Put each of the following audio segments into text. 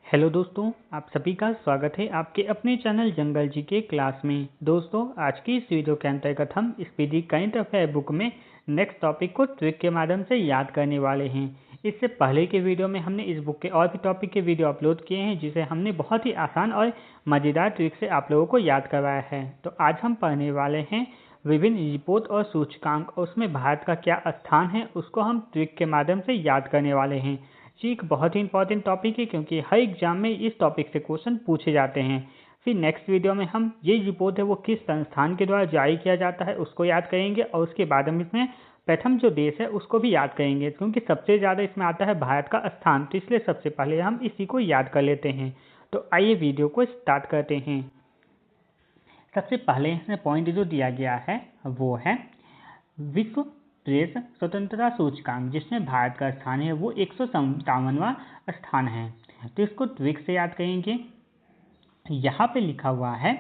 Hello दोस्तों, आप सभी का स्वागत है आपके अपने चैनल जंगल जी के क्लास में। दोस्तों, आज की इस वीडियो के अंतर्गत हम स्पीडी करंट अफेयर बुक में नेक्स्ट टॉपिक को ट्रिक के माध्यम से याद करने वाले हैं। इससे पहले के वीडियो में हमने इस बुक के और भी टॉपिक के वीडियो अपलोड किए हैं, जिसे हमने बहुत ही आसान और मज़ेदार ट्रिक से आप लोगों को याद करवाया है। तो आज हम पढ़ने वाले हैं विभिन्न रिपोर्ट और सूचकांक, और उसमें भारत का क्या स्थान है उसको हम ट्रिक के माध्यम से याद करने वाले हैं। जी, एक बहुत ही इंपॉर्टेंट टॉपिक है क्योंकि हर एग्जाम में इस टॉपिक से क्वेश्चन पूछे जाते हैं। फिर नेक्स्ट वीडियो में हम ये रिपोर्ट है वो किस संस्थान के द्वारा जारी किया जाता है उसको याद करेंगे, और उसके बाद हम इसमें प्रथम जो देश है उसको भी याद करेंगे, क्योंकि सबसे ज़्यादा इसमें आता है भारत का स्थान, तो इसलिए सबसे पहले हम इसी को याद कर लेते हैं। तो आइए वीडियो को स्टार्ट करते हैं। सबसे पहले इसमें पॉइंट जो दिया गया है वो है विश्व प्रेस स्वतंत्रता सूचकांक, जिसमें भारत का स्थान है वो 157वां स्थान है। तो इसको ट्रिक से याद करेंगे। यहाँ पे लिखा हुआ है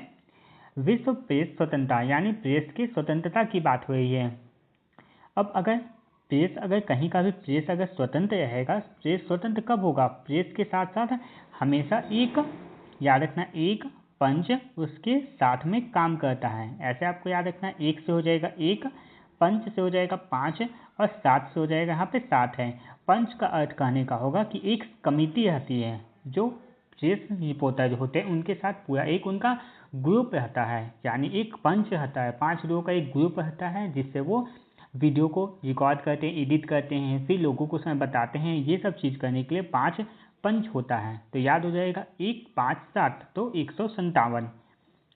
विश्व प्रेस स्वतंत्रता, यानी प्रेस की स्वतंत्रता की बात हो रही है। अब अगर कहीं का भी प्रेस अगर स्वतंत्र रहेगा, प्रेस स्वतंत्र कब होगा? प्रेस के साथ साथ हमेशा एक, याद रखना, एक पंच उसके साथ में काम करता है। ऐसे आपको याद रखना, एक से हो जाएगा एक, पंच से हो जाएगा पाँच, और सात से हो जाएगा यहाँ पे सात है। पंच का अर्थ कहने का होगा कि एक कमिटी रहती है जो प्रेस रिपोर्टर जो होते हैं उनके साथ पूरा एक उनका ग्रुप रहता है, यानी एक पंच रहता है, 5 लोगों का एक ग्रुप रहता है, जिससे वो वीडियो को रिकॉर्ड करते हैं, एडिट करते हैं, फिर लोगों को उसमें बताते हैं। ये सब चीज़ करने के लिए 5 पंच होता है। तो याद हो जाएगा 1 5 7, तो 157।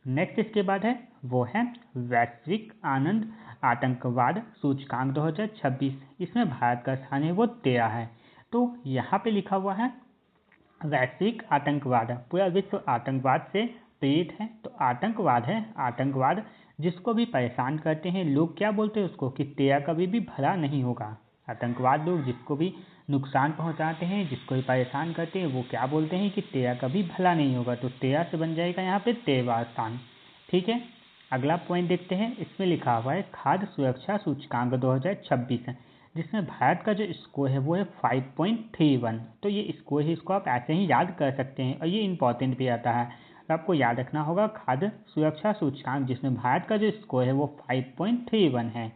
नेक्स्ट इसके बाद है वो है वैश्विक आनंद आतंकवाद सूचकांक 2026। इसमें भारत का स्थान है वो 13 है। तो यहाँ पे लिखा हुआ है वैश्विक आतंकवाद, पूरा विश्व आतंकवाद से पीड़ित है। तो आतंकवाद है, आतंकवाद जिसको भी परेशान करते हैं लोग क्या बोलते हैं उसको कि 13 कभी भी भला नहीं होगा। आतंकवाद लोग जिसको भी नुकसान पहुंचाते हैं, जिसको भी परेशान करते हैं, वो क्या बोलते हैं कि 13 कभी भला नहीं होगा। तो 13 से बन जाएगा यहाँ पे 13वां स्थान। ठीक है, अगला पॉइंट देखते हैं। इसमें लिखा हुआ है खाद्य सुरक्षा सूचकांक 2026, जिसमें भारत का जो स्कोर है वो है 5.31। तो ये स्कोर है, इसको आप ऐसे ही याद कर सकते हैं, और ये इंपॉर्टेंट भी आता है। तो आपको याद रखना होगा खाद्य सुरक्षा सूचकांक, जिसमें भारत का जो स्कोर है वो 5.31 है।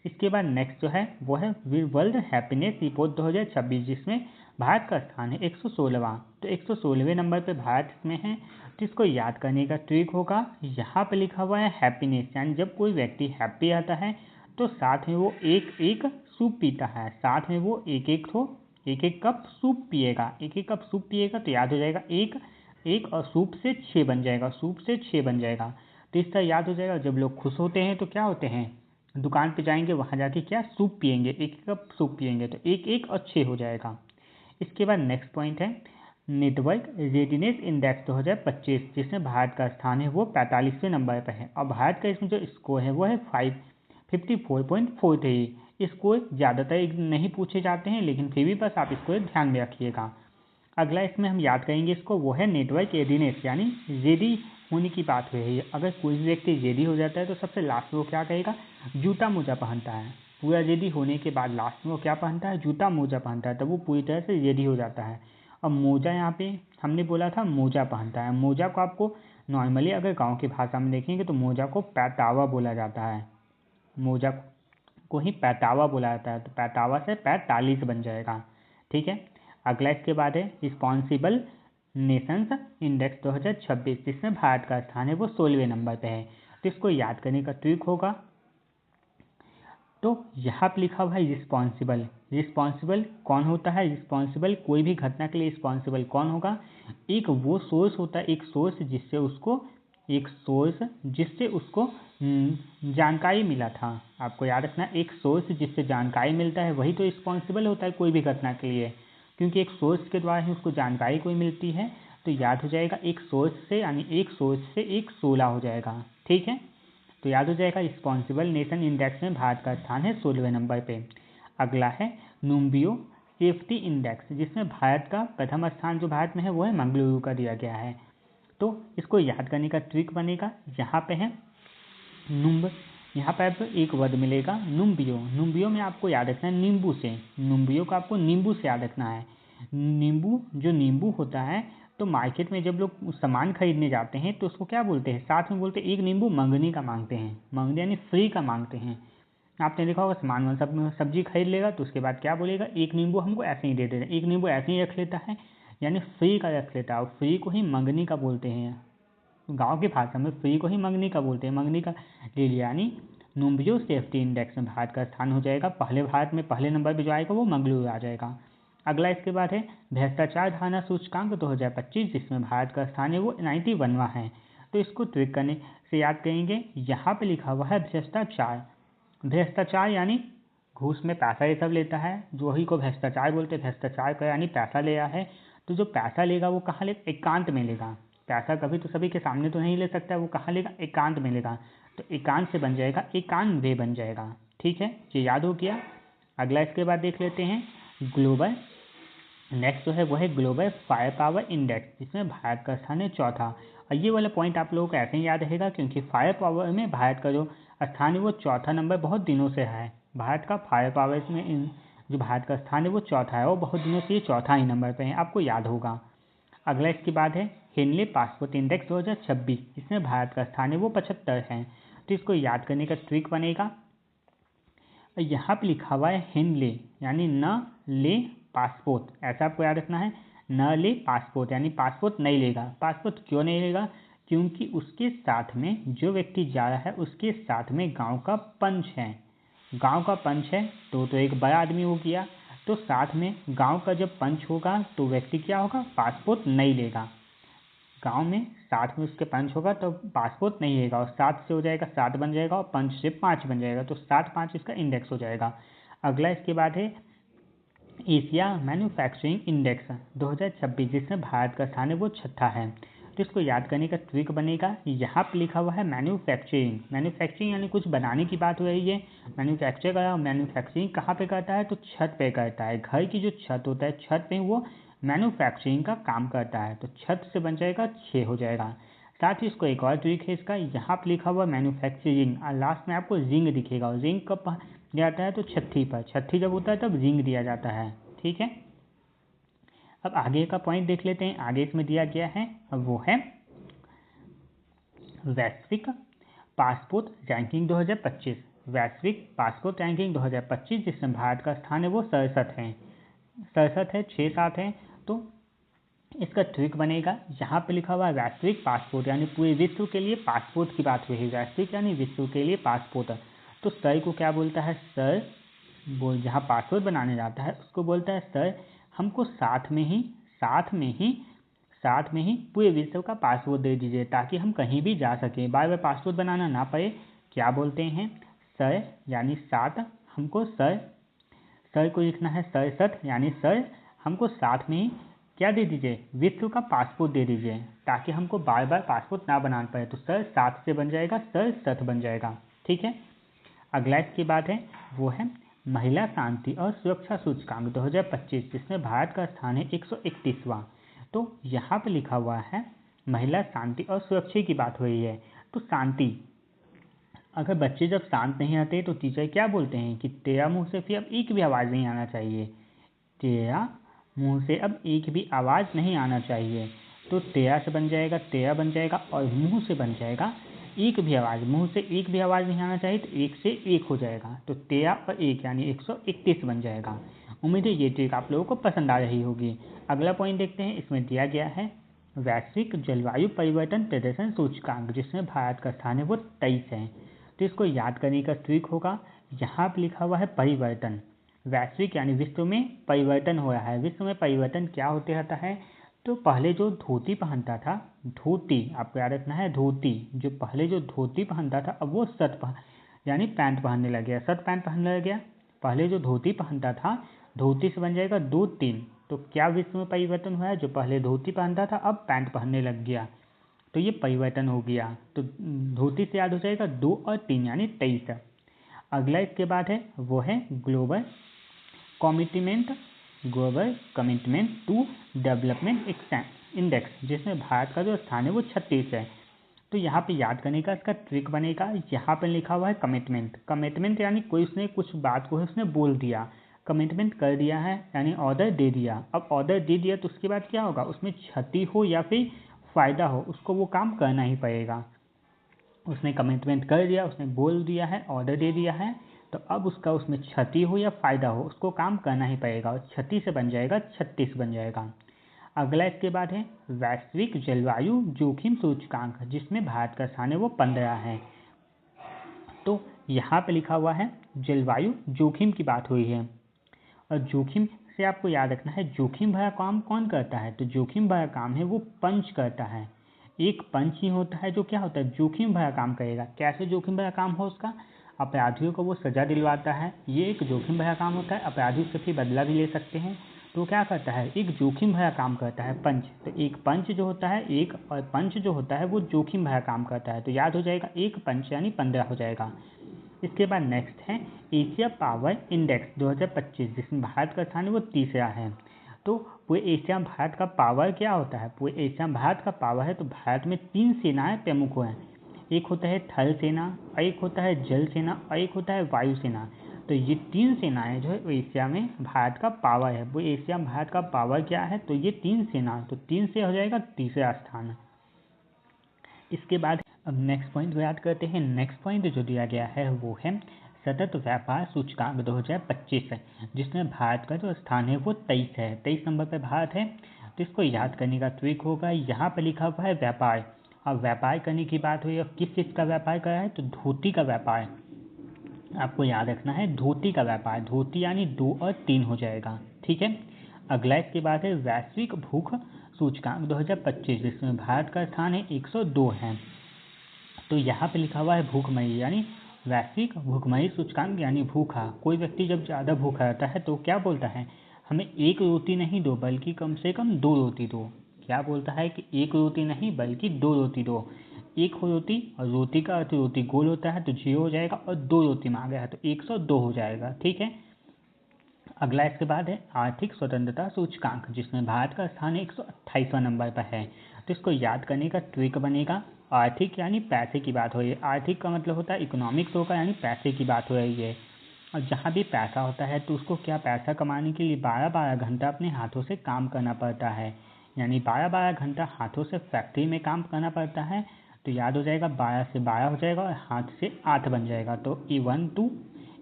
इसके बाद नेक्स्ट जो है वो है वर्ल्ड हैप्पीनेस रिपोर्ट 2026, जिसमें भारत का स्थान है 116वां। तो 116वें नंबर पे भारत इसमें है। तो इसको याद करने का ट्रिक होगा, यहाँ पे लिखा हुआ है हैप्पीनेस, यानी जब कोई व्यक्ति हैप्पी आता है तो साथ में वो एक एक सूप पीता है, साथ में वो एक एक कप सूप पिएगा, एक एक कप सूप पिएगा। तो याद हो जाएगा एक एक, और सूप से 6 बन जाएगा, सूप से 6 बन जाएगा। तो इस तरह याद हो जाएगा। जब लोग खुश होते हैं तो क्या होते हैं, दुकान पे जाएंगे, वहाँ जाके क्या सूप पियेंगे, एक कप सूप पियेंगे। तो एक एक और 6 हो जाएगा। इसके बाद नेक्स्ट पॉइंट है नेटवर्क रेडिनेस इंडेक्स 2025, जिसमें भारत का स्थान है वो 45वें नंबर पर है, और भारत का इसमें जो स्कोर है वो है 54.43। स्कोर ज़्यादातर नहीं पूछे जाते हैं, लेकिन फिर भी बस आप इसको ध्यान में रखिएगा। अगला इसमें हम याद करेंगे इसको, वो है नेटवर्क रेडीनेस, यानी रेडी होने की बात हो रही है। अगर कोई भी व्यक्ति रेडी हो जाता है तो सबसे लास्ट में वो क्या करेगा, जूता मोजा पहनता है। पूरा रेडी होने के बाद लास्ट में वो क्या पहनता है, जूता मोजा पहनता है, तब वो पूरी तरह से रेडी हो जाता है। और मोजा यहाँ पे हमने बोला था मोजा पहनता है। मोजा को आपको नॉर्मली अगर गाँव की भाषा में देखेंगे तो मोजा को पैतावा बोला जाता है, मोजा को ही पैतावा बोला जाता है। तो पैतावा से 45 बन जाएगा। ठीक है, अगला इसके बाद है रिस्पॉन्सिबल नेशंस इंडेक्स 2026, जिसमें भारत का स्थान है वो 16वें नंबर पे है। तो इसको याद करने का ट्रिक होगा। तो यहाँ पे लिखा हुआ है रिस्पॉन्सिबल, रिस्पॉन्सिबल कौन होता है? रिस्पॉन्सिबल कोई भी घटना के लिए रिस्पॉन्सिबल कौन होगा? एक वो सोर्स होता है, एक सोर्स जिससे उसको जानकारी मिला था। आपको याद रखना, एक सोर्स जिससे जानकारी मिलता है वही तो रिस्पॉन्सिबल होता है कोई भी घटना के लिए, क्योंकि एक सोर्स के द्वारा ही उसको जानकारी कोई मिलती है। तो याद हो जाएगा एक सोर्स से, यानी एक सोर्स से एक 16 हो जाएगा। ठीक है, तो याद हो जाएगा रिस्पॉन्सिबल नेशन इंडेक्स में भारत का स्थान है 16वें नंबर पे। अगला है नुम्बियो सेफ्टी इंडेक्स, जिसमें भारत का प्रथम स्थान जो भारत में है वो है मंगलुरु का दिया गया है। तो इसको याद करने का ट्रिक बनेगा, यहाँ पे है नुम्ब, यहाँ पर आपको एक वर्ड मिलेगा नुम्बियो। नुम्बियो में आपको याद रखना है नींबू से, नुम्बियो को आपको नींबू से याद रखना है। नींबू जो नींबू होता है तो मार्केट में जब लोग सामान खरीदने जाते हैं तो उसको क्या बोलते हैं, साथ में बोलते हैं एक नींबू मंगनी का मांगते हैं, मंगनी यानी फ्री का मांगते हैं। आपने देखा होगा सामान सब सब्जी खरीद लेगा तो उसके बाद क्या बोलेगा, एक नींबू हमको ऐसे ही दे देना, एक नींबू ऐसे ही रख लेता है, यानी फ्री का रख लेता है, और फ्री को ही मंगनी का बोलते हैं। गांव की भाषा में फ्री को ही मंगनी का बोलते हैं, मंगनी का ले लिया, यानी नुम्बियो सेफ्टी इंडेक्स में भारत का स्थान हो जाएगा भारत में पहले नंबर पर जो आएगा वो मंगलुरु आ जाएगा। अगला इसके बाद है भ्रष्टाचार धारणा सूचकांक 2025, जिसमें भारत का स्थान है वो 91वां है। तो इसको ट्रिक करने से याद करेंगे, यहाँ पे लिखा हुआ है भ्रष्टाचार। भ्रष्टाचार यानी घूस में पैसा ये सब लेता है, जो ही को भ्रष्टाचार बोलते हैं। भ्रष्टाचार का यानी पैसा लिया है, तो जो पैसा लेगा वो कहाँ लेगा, एकांत में लेगा। पैसा कभी तो सभी के सामने तो नहीं ले सकता, वो कहाँ लेगा, एकांत में लेगा। तो एकांत से बन जाएगा एकानवे बन जाएगा। ठीक है, ये याद हो गया। अगला इसके बाद देख लेते हैं ग्लोबल। नेक्स्ट जो है वो है ग्लोबल फायर पावर इंडेक्स, जिसमें भारत का स्थान है चौथा। और ये वाला पॉइंट आप लोगों को ऐसे ही याद रहेगा, क्योंकि फायर पावर में भारत का जो स्थान है वो चौथा नंबर बहुत दिनों से है। भारत का फायर पावर में जो भारत का स्थान है वो चौथा है, वो बहुत दिनों से ये चौथा ही नंबर पे है, आपको याद होगा। अगला इसके बाद है हेनले पासपोर्ट इंडेक्स 2026, जिसमें भारत का स्थान है वो 75 है। तो इसको याद करने का ट्रिक बनेगा, यहाँ पे लिखा हुआ है हेनले यानी न ले पासपोर्ट, ऐसा आपको याद रखना है, न ले पासपोर्ट यानी पासपोर्ट नहीं लेगा। पासपोर्ट क्यों नहीं लेगा, क्योंकि उसके साथ में जो व्यक्ति जा रहा है उसके साथ में गांव का पंच है। गांव का पंच है तो एक बड़ा आदमी हो गया, तो साथ में गांव का जब पंच होगा तो व्यक्ति क्या होगा, पासपोर्ट नहीं लेगा। गांव में साथ में उसके पंच होगा तो पासपोर्ट नहीं लेगा, और 7 से हो जाएगा 7 बन जाएगा, और पंच से 5 बन जाएगा, तो 7 5 इसका इंडेक्स हो जाएगा। अगला इसके बाद है एशिया मैन्युफैक्चरिंग इंडेक्स 2026, जिसमें भारत का स्थान है वो छठा है। तो इसको याद करने का ट्रिक बनेगा, यहाँ पे लिखा हुआ है मैन्युफैक्चरिंग। मैन्युफैक्चरिंग यानी कुछ बनाने की बात हो रही है। मैन्युफैक्चर का मैन्युफैक्चरिंग कहाँ पे करता है, तो छत पे करता है। घर की जो छत होता है, छत पे वो मैन्युफैक्चरिंग का काम करता है। तो छत से बन जाएगा 6 हो जाएगा। साथ ही इसको एक और ट्रिक है इसका, यहाँ पे लिखा हुआ मैन्युफैक्चरिंग, लास्ट में आपको रिंग दिखेगा, और रिंग कब जाता है तो छठी पर, छठी जब होता है तब रिंग दिया जाता है। ठीक है, अब आगे का पॉइंट देख लेते हैं। आगे इसमें दिया गया है वो है वैश्विक पासपोर्ट रैंकिंग 2025, वैश्विक पासपोर्ट रैंकिंग 2025, जिसमें भारत का स्थान है वो 67 है, 67 है, 6 7 है। तो इसका ट्रिक बनेगा, यहाँ पे लिखा हुआ है वैश्विक पासपोर्ट, यानी पूरे विश्व के लिए पासपोर्ट की बात हुई है। वैश्विक यानी विश्व के लिए पासपोर्ट। तो सर को क्या बोलता है, सर जहाँ पासपोर्ट बनाने जाता है उसको बोलता है सर हमको साथ में ही पूरे विश्व का पासपोर्ट दे दीजिए, ताकि हम कहीं भी जा सकें, बार बार पासपोर्ट बनाना ना पड़े। क्या बोलते हैं, सर यानी साथ, हमको सर को लिखना है सर यानी सर हमको साथ में ही क्या दे दीजिए, विश्व का पासपोर्ट दे दीजिए, ताकि हमको बार बार पासपोर्ट ना बनाना पड़े। तो सर साथ से बन जाएगा सर सत बन जाएगा। ठीक है, अगला इसकी बात है वो है महिला शांति और सुरक्षा सूचकांक 2025, जिसमें भारत का स्थान है 131वां। तो यहाँ पे लिखा हुआ है महिला शांति और सुरक्षा की बात हो रही है। तो शांति, अगर बच्चे जब शांत नहीं आते तो टीचर क्या बोलते हैं कि तेरा मुंह से फिर अब एक भी आवाज़ नहीं आना चाहिए, तेरा मुंह से अब एक भी आवाज़ नहीं आना चाहिए। तो तेरा से बन जाएगा तेरा बन जाएगा, और मुंह से बन जाएगा एक भी आवाज़, मुंह से एक भी आवाज़ नहीं आना चाहिए, तो एक से एक हो जाएगा। तो तेरा और एक यानी 131 बन जाएगा। उम्मीद है ये ट्रिक आप लोगों को पसंद आ रही होगी। अगला पॉइंट देखते हैं, इसमें दिया गया है वैश्विक जलवायु परिवर्तन प्रदर्शन सूचकांक, जिसमें भारत का स्थान है वो 23 है। तो इसको याद करने का ट्रिक होगा, यहाँ पर लिखा हुआ है परिवर्तन, वैश्विक यानी विश्व में परिवर्तन हो रहा है। विश्व में परिवर्तन क्या होते रहता है, तो पहले जो धोती पहनता था, धोती आपको याद रखना है, धोती जो पहले जो धोती पहनता था अब वो यानी पैंट पहनने लग गया, शर्ट पैंट पहनने लग गया। पहले जो धोती पहनता था, धोती से बन जाएगा 2 3। तो क्या विश्व में परिवर्तन हुआ है, जो पहले धोती पहनता था अब पैंट पहनने लग गया, तो ये परिवर्तन हो गया। तो धोती से याद हो जाएगा 2 और 3 यानी 23। अगला इसके बाद है वो है global commitment to development index, जिसमें भारत का जो स्थान है वो 36 है। तो यहाँ पे याद करने का इसका ट्रिक बनेगा, यहाँ पे लिखा हुआ है कमिटमेंट, कमिटमेंट यानी कोई उसने कुछ बात को उसने बोल दिया, कमिटमेंट कर दिया है यानी ऑर्डर दे दिया। अब ऑर्डर दे दिया तो उसके बाद क्या होगा, उसमें क्षति हो या फिर फ़ायदा हो, उसको वो काम करना ही पड़ेगा। उसने कमिटमेंट कर दिया, उसने बोल दिया है, ऑर्डर दे दिया है, तो अब उसका उसमें क्षति हो या फ़ायदा हो, उसको काम करना ही पड़ेगा। और क्षति से बन जाएगा 36 बन जाएगा। अगला इसके बाद है वैश्विक जलवायु जोखिम सूचकांक, जिसमें भारत का स्थान है वो 15 है। तो यहाँ पे लिखा हुआ है जलवायु जोखिम की बात हुई है। और जोखिम से आपको याद रखना है जोखिम भरा काम कौन करता है, तो जोखिम भरा काम है वो पंच करता है। एक पंच ही होता है जो क्या होता है, जोखिम भरा काम करेगा। कैसे जोखिम भरा काम हो उसका, अपराधियों को वो सज़ा दिलवाता है, ये एक जोखिम भरा काम होता है। अपराधी उससे फिर बदला भी ले सकते हैं, तो क्या करता है, एक जोखिम भरा काम करता है पंच। तो एक पंच जो होता है, एक और पंच जो होता है वो जोखिम भरा काम करता है। तो याद हो जाएगा, एक पंच यानी 15 हो जाएगा। इसके बाद नेक्स्ट है एशिया पावर इंडेक्स 2025, जिसमें भारत का स्थान है वो तीसरा है। तो पूरे एशिया में भारत का पावर क्या होता है, पूरे एशिया में भारत का पावर है, तो भारत में 3 सेनाएं प्रमुख हैं। एक होता है थल सेना, एक होता है जल सेना और एक होता है वायु सेना। तो ये 3 सेनाएं जो है एशिया में भारत का पावर है। वो एशिया में भारत का पावर क्या है, तो ये 3 सेना, तो 3 से हो जाएगा तीसरा स्थान। इसके बाद अब नेक्स्ट पॉइंट को याद करते हैं। नेक्स्ट पॉइंट जो दिया गया है वो है सतत व्यापार सूचकांक 2025 है, जिसमें भारत का जो स्थान है वो 23 है, 23 नंबर पर भारत है। तो इसको याद करने का ट्रिक होगा, यहाँ पर लिखा हुआ है व्यापार। अब व्यापार करने की बात हुई, अब किस चीज़ का व्यापार कर रहा है, तो धोती का व्यापार। आपको याद रखना है धोती का व्यापार, धोती यानी 2 और 3 हो जाएगा, ठीक है। अगला इसके बाद है वैश्विक भूख सूचकांक 2025, जिसमें भारत का स्थान है 102 है। तो यहाँ पे लिखा हुआ है भूखमरी यानी वैश्विक भूखमरी सूचकांक यानी भूखा। कोई व्यक्ति जब ज़्यादा भूखा रहता है तो क्या बोलता है, हमें एक रोटी नहीं दो बल्कि कम से कम 2 रोटी दो। क्या बोलता है कि एक रोटी नहीं बल्कि 2 रोटी दो। एक रोटी, और रोटी का अर्थ रोटी गोल होता है तो 0 हो जाएगा, और 2 रोटी मांगा है तो 102 हो जाएगा, ठीक है। अगला इसके बाद है आर्थिक स्वतंत्रता सूचकांक, जिसमें भारत का स्थान 128वां नंबर पर है। तो इसको याद करने का ट्रिक बनेगा, आर्थिक यानी पैसे की बात हो रही है। आर्थिक का मतलब होता है इकोनॉमिक्स होगा, यानी पैसे की बात हो रही है। और जहाँ भी पैसा होता है तो उसको क्या, पैसा कमाने के लिए 12-12 घंटा अपने हाथों से काम करना पड़ता है, यानी 12-12 घंटा हाथों से फैक्ट्री में काम करना पड़ता है। तो याद हो जाएगा 12 से 12 हो जाएगा और हाथ से 8 बन जाएगा, तो 1 to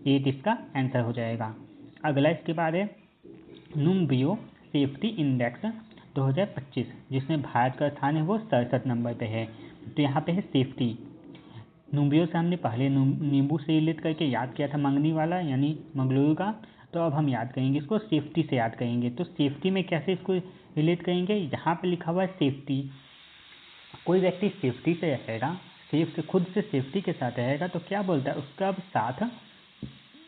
8 इसका आंसर हो जाएगा। अगला इसके बाद है नुम्बियो सेफ्टी इंडेक्स 2025, जिसमें भारत का स्थान है वो 67 नंबर पे है। तो यहाँ पे है सेफ्टी। नुम्बियो से हमने पहले नींबू से रिलेट करके याद किया था, मंगनी वाला यानी मंगलुरु का। तो अब हम याद करेंगे इसको सेफ्टी से याद करेंगे। तो सेफ्टी में कैसे इसको रिलेट करेंगे, यहाँ पे लिखा हुआ है सेफ्टी। कोई व्यक्ति सेफ्टी से रहेगा, सेफ से खुद से सेफ्टी के साथ रहेगा, तो क्या बोलता है,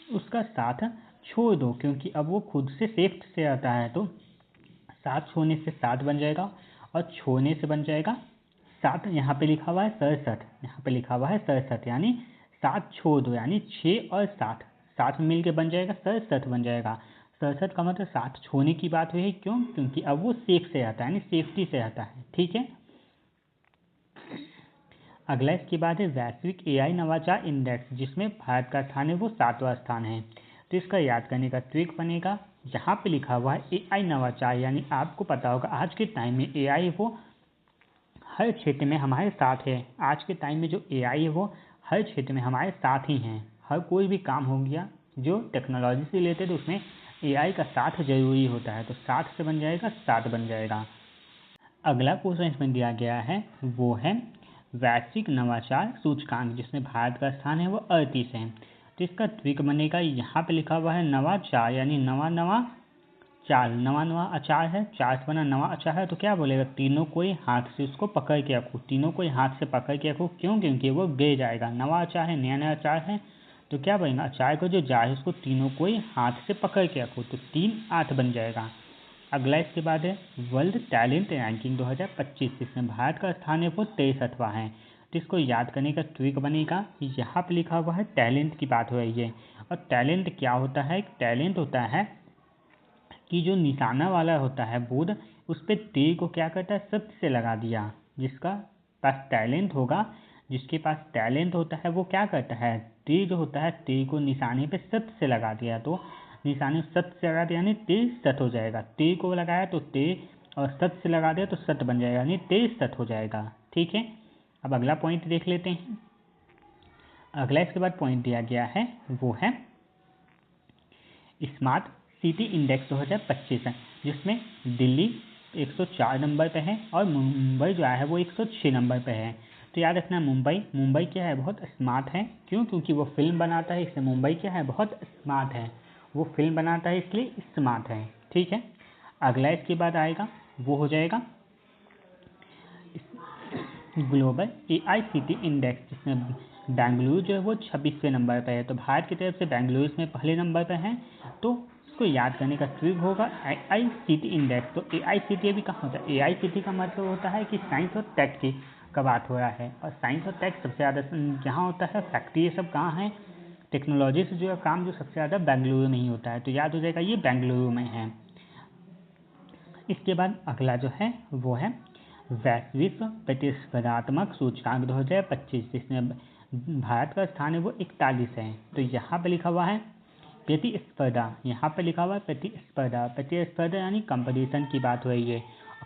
उसका साथ छोड़ दो, क्योंकि अब वो खुद से सेफ से रहता है। तो साथ छोड़ने से 7 बन जाएगा और छोड़ने से बन जाएगा 7। यहाँ पे लिखा हुआ है 67, यहाँ पे लिखा हुआ है 67 यानी 7 छोड़ दो, यानी 6 और 7 साथ में मिल के बन जाएगा 67 बन जाएगा। 67 का मतलब 7 छोड़ने की बात हुई है, क्यों, क्योंकि अब वो सेफ से रहता है यानी सेफ्टी से रहता है, ठीक है। अगला इसके बाद है वैश्विक एआई नवाचार इंडेक्स, जिसमें भारत का स्थान है वो 7वां स्थान है। तो इसका याद करने का ट्रिक बनेगा, यहाँ पे लिखा हुआ है एआई नवाचार, यानी आपको पता होगा आज के टाइम में एआई वो हर क्षेत्र में हमारे साथ है। आज के टाइम में जो एआई है वो हर क्षेत्र में हमारे साथ ही हैं। हर कोई भी काम हो गया जो टेक्नोलॉजी से रिलेटेड, उसमें एआई का साथ ज़रूरी होता है। तो 7 से बन जाएगा 7 बन जाएगा। अगला क्वेश्चन इसमें दिया गया है वो है वैश्विक नवाचार सूचकांक, जिसमें भारत का स्थान है वो 38 है। तो इसका ट्रिक बनेगा, यहाँ पे लिखा हुआ है नवाचार यानी नवा नवा चार, नवा नवा अचार है, चार से बना नवा अचार है। तो क्या बोलेगा, तीनों को ही हाथ से उसको पकड़ के रखो, तीनों को ही हाथ से पकड़ के रखो, क्यों, क्योंकि वो गिर जाएगा। नवा अचार है, नया नया अचार है, तो क्या बनेगा, अचार का जो जार है उसको तीनों को ही हाथ से पकड़ के रखो, तो 3 8 बन जाएगा। अगला इसके बाद है वर्ल्ड टैलेंट रैंकिंग 2025, जिसमें भारत का स्थान है वो 63वां है। तो इसको याद करने का ट्रिक बनेगा, यहाँ पे लिखा हुआ है टैलेंट की बात हो रही है। और टैलेंट क्या होता है, टैलेंट होता है कि जो निशाना वाला होता है बोर्ड, उस पर तीर को क्या करता है, सख्त से लगा दिया। जिसका पास टैलेंट होगा, जिसके पास टैलेंट होता है वो क्या करता है, तीर जो होता है तीर को निशाने पे सख्त से लगा दिया। तो निशानी सत से लगा दिया यानी ते सत हो जाएगा। ते को लगाया तो ते और सत से लगा दिया तो सत बन जाएगा यानी ते सत हो जाएगा। ठीक है, अब अगला पॉइंट देख लेते हैं। अगला इसके बाद पॉइंट दिया गया है वो है स्मार्ट सिटी इंडेक्स 2025 है, जिसमें दिल्ली 104 नंबर पे है और मुंबई जो है वो 106 नंबर पे है। तो याद रखना मुंबई क्या है, बहुत स्मार्ट है। क्यों? क्योंकि वो फिल्म बनाता है, इसलिए मुंबई क्या है, बहुत स्मार्ट है। वो फिल्म बनाता है इसलिए स्मार्ट है। ठीक है, अगला इसके बाद आएगा वो हो जाएगा ग्लोबल AICTE इंडेक्स, जिसमें बेंगलुरु जो है वो 26वें नंबर पर है। तो भारत की तरफ से बेंगलुरु इसमें पहले नंबर पर है। तो इसको याद करने का ट्रिक होगा AICTE इंडेक्स। तो AICTE अभी कहाँ होता है? AICTE का मतलब होता है कि साइंस और टेक का बात हो रहा है, और साइंस और टेक सबसे ज़्यादा जहाँ होता है, फैक्ट्री ये सब कहाँ है, टेक्नोलॉजी से जो काम जो सबसे ज़्यादा बेंगलुरु में ही होता है। तो याद हो जाएगा ये बेंगलुरु में है। इसके बाद अगला जो है वो है वैश्विक प्रतिस्पर्धात्मक सूचकांक 2025, जिसमें भारत का स्थान है वो 41 है। तो यहाँ पे लिखा हुआ है प्रतिस्पर्धा, यहाँ पे लिखा हुआ है प्रतिस्पर्धा। प्रतिस्पर्धा यानी कंपटीशन की बात हो रही है।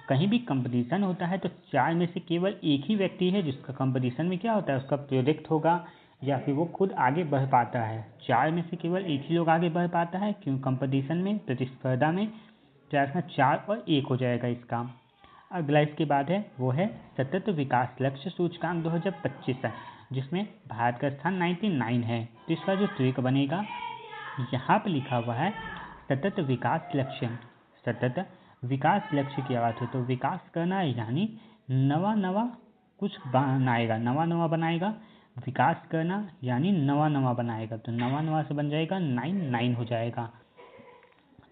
कहीं भी कंपटीशन होता है तो चार में से केवल एक ही व्यक्ति है जिसका कंपटीशन में क्या होता है, उसका प्रोजेक्ट होगा या फिर वो खुद आगे बढ़ पाता है। चार में से केवल एक ही लोग आगे बढ़ पाता है। क्यों? कंपटीशन में, प्रतिस्पर्धा में। तो इसमें 4 और 1 हो जाएगा इसका। अगला इसके बाद है वो है सतत विकास लक्ष्य सूचकांक 2025 है, जिसमें भारत का स्थान 99 है। तो इसका जो ट्रिक बनेगा, यहाँ पे लिखा हुआ है सतत विकास लक्ष्य। सतत विकास लक्ष्य की बात है तो विकास करना यानी नवा नवा कुछ बनाएगा, नवा नवा बनाएगा। विकास करना यानी नवा नवा बनाएगा, तो नवा नवा से बन जाएगा 99 हो जाएगा।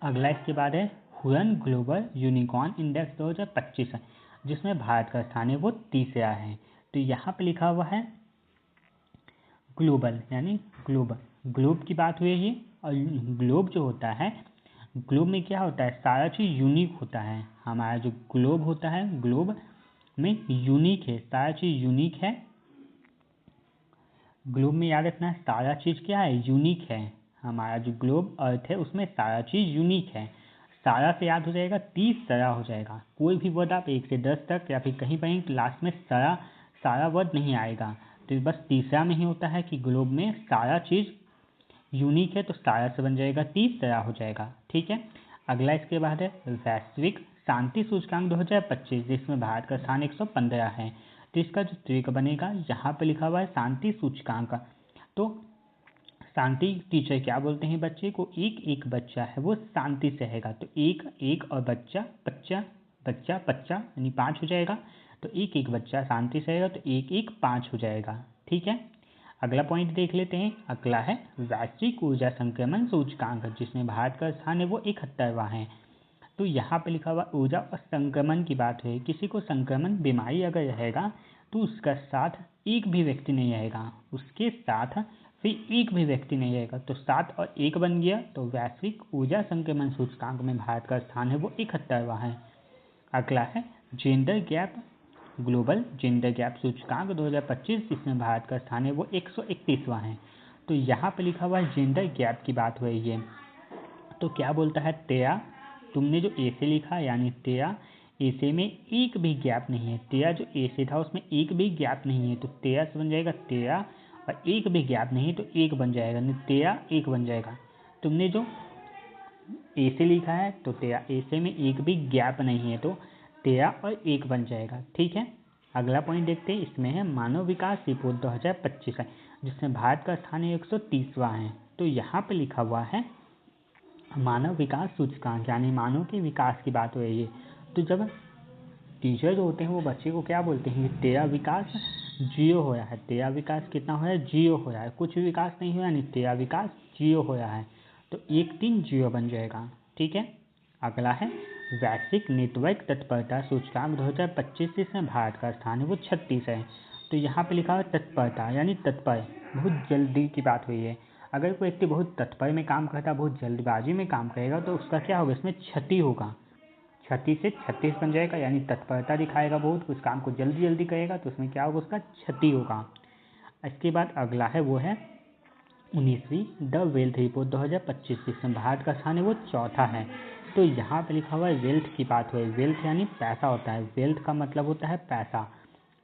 अगला इसके बाद है हुरन ग्लोबल यूनिकॉर्न इंडेक्स 2025 है, जिसमें भारत का स्थान है वो 30वां है। तो यहाँ पे लिखा हुआ है ग्लोबल यानी ग्लोब की बात हुई है। और ग्लोब जो होता है, ग्लोब में क्या होता है, सारा चीज़ यूनिक होता है। हमारा जो ग्लोब होता है, ग्लोब में यूनिक है, सारा चीज़ यूनिक है। ग्लोब में याद रखना है सारा चीज़ क्या है, यूनिक है। हमारा जो ग्लोब अर्थ है उसमें सारा चीज़ यूनिक है। सारा से याद हो जाएगा 30 सारा हो जाएगा। कोई भी वर्ड आप 1 से 10 तक या फिर कहीं कहीं लास्ट में सारा वर्ड नहीं आएगा। तो बस तीसरा में ही होता है कि ग्लोब में सारा चीज़ यूनिक है, तो सारा से बन जाएगा 30 सारा हो जाएगा। ठीक है, अगला इसके बाद है वैश्विक शांति सूचकांक 2025, जिसमें भारत का स्थान 115 है। तो इसका जो ट्रिक बनेगा, यहाँ पे लिखा हुआ है शांति सूचकांक। तो शांति टीचर क्या बोलते हैं बच्चे को, एक एक बच्चा है वो शांति से रहेगा। तो एक एक और बच्चा यानी 5 हो जाएगा। तो एक एक बच्चा शांति से रहेगा, तो एक एक 5 हो जाएगा। ठीक है, अगला पॉइंट देख लेते हैं। अगला है वैश्विक ऊर्जा संक्रमण सूचकांक, जिसमें भारत का स्थान है वो 71वां है। तो यहाँ पे लिखा हुआ ऊर्जा और संक्रमण की बात है। किसी को संक्रमण बीमारी अगर रहेगा तो उसका साथ एक भी व्यक्ति नहीं रहेगा, उसके साथ फिर एक भी व्यक्ति नहीं रहेगा। तो 7 और 1 बन गया। तो वैश्विक ऊर्जा संक्रमण सूचकांक में भारत का स्थान है वो 71वां है। अगला है gender gap global gender gap सूचकांक 2025, जिसमें भारत का स्थान है वो 131वां है। तो यहाँ पे लिखा हुआ है जेंडर गैप की बात हो रही है। तो क्या बोलता है, तेरा तुमने जो ए से लिखा यानी तेरा ए में एक भी गैप नहीं है। तेरा जो ए से था उसमें एक भी गैप नहीं है, तो तेरा से बन जाएगा तेरा, और एक भी गैप नहीं है तो एक बन जाएगा, नहीं तेरा एक बन जाएगा। तुमने जो ए से लिखा है तो तेरा ए से में एक भी गैप नहीं है, तो तेरा और एक बन जाएगा। ठीक है, अगला पॉइंट देखते हैं। इसमें है मानव विकास रिपोर्ट 2025 है, जिसमें भारत का स्थान 130वां है। तो यहाँ पे लिखा हुआ है मानव विकास सूचकांक, यानी मानव के विकास की बात हो रही है। तो जब टीचर जो होते हैं वो बच्चे को क्या बोलते हैं कि तेरा विकास 0 हो रहा है। तेरा विकास कितना हो रहा है, 0 हो रहा है, कुछ भी विकास नहीं हो रहा, नहीं तेरा विकास 0 हो रहा है। तो 1 3 0 बन जाएगा। ठीक है, अगला है वैश्विक नेटवर्क तत्परता सूचकांक 2025, जिसमें भारत का स्थान है वो 36 है। तो यहाँ पे लिखा हुआ तत्परता यानी तत्पर, बहुत जल्दी की बात हुई है। अगर कोई व्यक्ति बहुत तत्पर में काम करता है, बहुत जल्दबाजी में काम करेगा, तो उसका क्या होगा, इसमें क्षति होगा। 36 से 36 बन जाएगा, यानी तत्परता दिखाएगा, बहुत उस काम को जल्दी जल्दी करेगा तो उसमें क्या होगा, उसका क्षति होगा। इसके बाद अगला है वो है 19वीं द वेल्थ रिपोर्ट 2025 जिसमें भारत का स्थान है वो चौथा है। तो यहाँ पे लिखा हुआ है वेल्थ की बात हुई। वेल्थ यानी पैसा होता है। वेल्थ का मतलब होता है पैसा।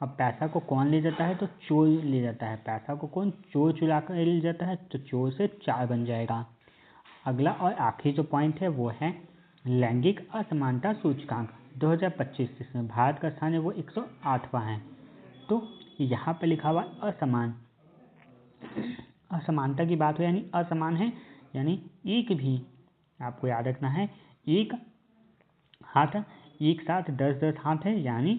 अब पैसा को कौन ले जाता है? तो चोर ले जाता है। पैसा को कौन? चोर चुरा कर ले जाता है। तो चोर से 4 बन जाएगा। अगला और आखिरी जो पॉइंट है वो है लैंगिक असमानता सूचकांक 2025 जिसमें भारत का स्थान है वो 108वां है। तो यहाँ पे लिखा हुआ असमानता की बात हो यानी असमान है, यानी एक भी आपको याद रखना है एक हाथ एक साथ 10-10 हाथ है, यानी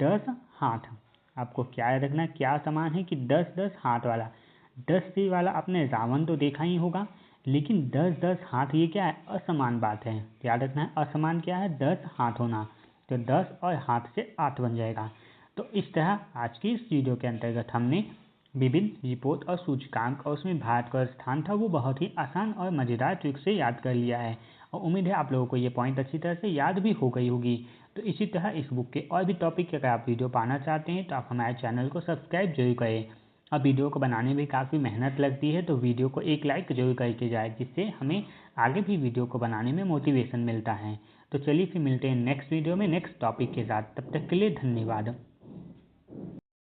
10 हाथ। आपको क्या याद रखना है? क्या समान है कि 10-10 हाथ वाला। 10 सिर वाला आपने रावण तो देखा ही होगा, लेकिन 10-10 हाथ ये क्या है? असमान बात है। याद रखना है असमान क्या है? 10 हाथ होना। तो 10 और हाथ से 8 बन जाएगा। तो इस तरह आज की इस वीडियो के अंतर्गत हमने विभिन्न रिपोर्ट और सूचकांक और उसमें भारत का स्थान था वो बहुत ही आसान और मज़ेदार ट्रिक से याद कर लिया है, और उम्मीद है आप लोगों को ये पॉइंट अच्छी तरह से याद भी हो गई होगी। तो इसी तरह इस बुक के और भी टॉपिक के अगर आप वीडियो पाना चाहते हैं तो आप हमारे चैनल को सब्सक्राइब जरूर करें। अब वीडियो को बनाने में काफ़ी मेहनत लगती है, तो वीडियो को एक लाइक जरूर करके जाए, जिससे हमें आगे भी वीडियो को बनाने में मोटिवेशन मिलता है। तो चलिए फिर मिलते हैं नेक्स्ट वीडियो में नेक्स्ट टॉपिक के साथ। तब तक के लिए धन्यवाद।